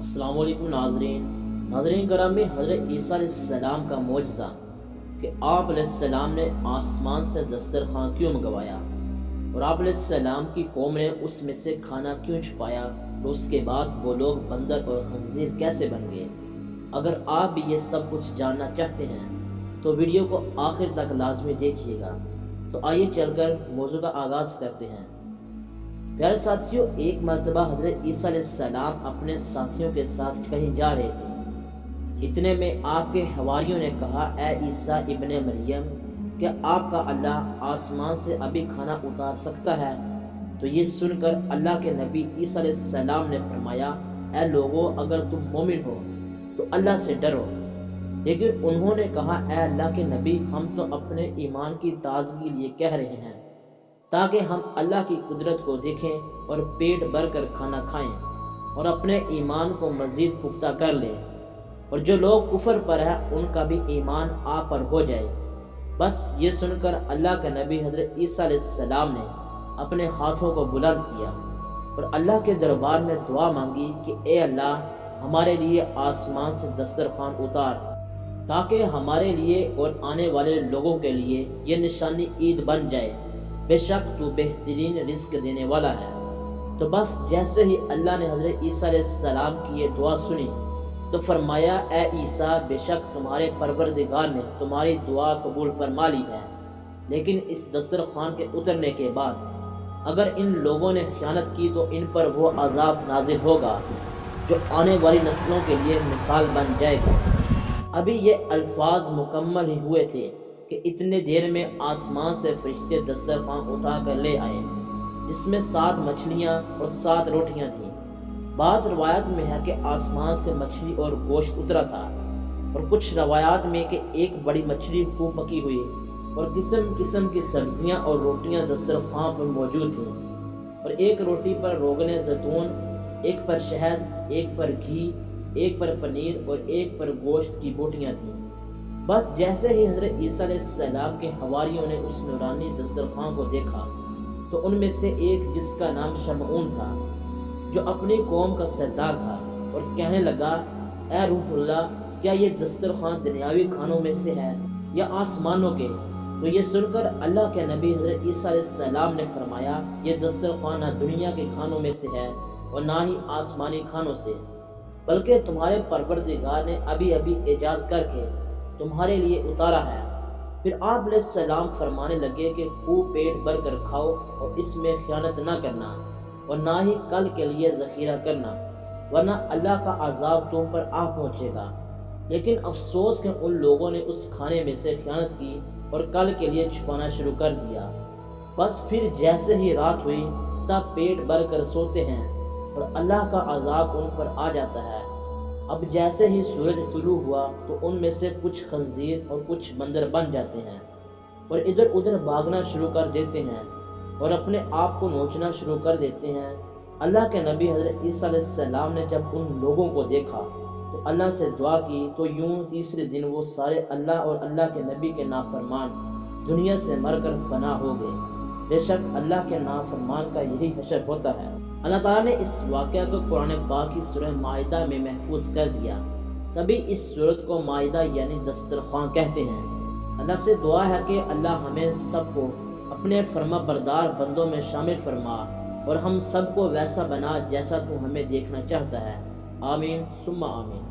السلام علیکم ناظرین گرامی، حضرت عیسیٰ علیہ السلام کا معجزہ کہ آپ علیہ السلام نے آسمان سے دسترخوان کیوں منگوایا اور آپ علیہ السلام کی قوم نے اس میں سے کھانا کیوں چھپایا اور اس کے بعد وہ لوگ بندر اور خنزیر کیسے بن گئے۔ اگر آپ بھی یہ سب کچھ جاننا چاہتے ہیں تو ویڈیو کو آخر تک لازمی دیکھیے گا۔ تو آئیے چل کر موضوع کا آغاز کرتے ہیں۔ پیارے ساتھیوں، ایک مرتبہ حضرت عیسیٰ علیہ السلام اپنے ساتھیوں کے ساتھ کہیں جا رہے تھے۔ اتنے میں آپ کے حواریوں نے کہا، اے عیسیٰ ابن مریم، کیا آپ کا اللہ آسمان سے ابھی کھانا اتار سکتا ہے؟ تو یہ سن کر اللہ کے نبی عیسیٰ علیہ السلام نے فرمایا، اے لوگو، اگر تم مومن ہو تو اللہ سے ڈرو۔ لیکن انہوں نے کہا، اے اللہ کے نبی، ہم تو اپنے ایمان کی تازگی لیے کہہ رہے ہیں تاکہ ہم اللہ کی قدرت کو دیکھیں اور پیٹ بھر کر کھانا کھائیں اور اپنے ایمان کو مزید پختہ کر لیں، اور جو لوگ کفر پر ہیں ان کا بھی ایمان آپ پر ہو جائے۔ بس یہ سن کر اللہ کے نبی حضرت عیسیٰ علیہ السلام نے اپنے ہاتھوں کو بلند کیا اور اللہ کے دربار میں دعا مانگی کہ اے اللہ، ہمارے لیے آسمان سے دسترخوان اتار تاکہ ہمارے لیے اور آنے والے لوگوں کے لیے یہ نشانی عید بن جائے، بے شک تو بہترین رزق دینے والا ہے۔ تو بس جیسے ہی اللہ نے حضرت عیسیٰ علیہ السلام کی یہ دعا سنی تو فرمایا، اے عیسیٰ، بے شک تمہارے پروردگار نے تمہاری دعا قبول فرما لی ہے، لیکن اس دسترخوان کے اترنے کے بعد اگر ان لوگوں نے خیانت کی تو ان پر وہ عذاب نازل ہوگا جو آنے والی نسلوں کے لیے مثال بن جائے گا۔ ابھی یہ الفاظ مکمل ہی ہوئے تھے کہ اتنے دیر میں آسمان سے فرشتے دسترخوان اٹھا کر لے آئے، جس میں 7 مچھلیاں اور 7 روٹیاں تھیں۔ بعض روایات میں ہے کہ آسمان سے مچھلی اور گوشت اترا تھا، اور کچھ روایات میں کہ ایک بڑی مچھلی خوب پکی ہوئی اور قسم قسم کی سبزیاں اور روٹیاں دسترخوان پر موجود تھیں، اور ایک روٹی پر روغن زیتون، ایک پر شہد، ایک پر گھی، ایک پر پنیر اور ایک پر گوشت کی بوٹیاں تھیں۔ بس جیسے ہی حضرت عیسیٰ علیہ السلام کے حواریوں نے اس نورانی دسترخوان کو دیکھا تو ان میں سے ایک، جس کا نام شمعون تھا، جو اپنی قوم کا سردار تھا، اور کہنے لگا، اے روح اللہ، کیا یہ دسترخوان دنیاوی کھانوں میں سے ہے یا آسمانوں کے؟ تو یہ سن کر اللہ کے نبی حضرت عیسیٰ علیہ السلام نے فرمایا، یہ دسترخوان نہ دنیا کے کھانوں میں سے ہے اور نہ ہی آسمانی کھانوں سے، بلکہ تمہارے پروردگار نے ابھی ابھی ایجاد کر کے تمہارے لیے اتارا ہے۔ پھر آپ علیہ السلام فرمانے لگے کہ خوب پیٹ بھر کر کھاؤ اور اس میں خیانت نہ کرنا اور نہ ہی کل کے لیے ذخیرہ کرنا، ورنہ اللہ کا عذاب تم پر آ پہنچے گا۔ لیکن افسوس کہ ان لوگوں نے اس کھانے میں سے خیانت کی اور کل کے لیے چھپانا شروع کر دیا۔ بس پھر جیسے ہی رات ہوئی سب پیٹ بھر کر سوتے ہیں اور اللہ کا عذاب ان پر آ جاتا ہے۔ اب جیسے ہی سورج طلوع ہوا تو ان میں سے کچھ خنزیر اور کچھ بندر بن جاتے ہیں اور ادھر ادھر بھاگنا شروع کر دیتے ہیں اور اپنے آپ کو نوچنا شروع کر دیتے ہیں۔ اللہ کے نبی حضرت عیسیٰ علیہ السلام نے جب ان لوگوں کو دیکھا تو اللہ سے دعا کی، تو یوں تیسرے دن وہ سارے اللہ اور اللہ کے نبی کے نافرمان دنیا سے مر کر فنا ہو گئے۔ بے شک اللہ کے نافرمان کا یہی حشر ہوتا ہے۔ اللہ تعالیٰ نے اس واقعہ کو قرآن پاک کی سورہ مائدہ میں محفوظ کر دیا، تبھی اس سورت کو مائدہ یعنی دسترخوان کہتے ہیں۔ اللہ سے دعا ہے کہ اللہ ہمیں سب کو اپنے فرما بردار بندوں میں شامل فرما اور ہم سب کو ویسا بنا جیسا تو ہمیں دیکھنا چاہتا ہے۔ آمین ثم آمین۔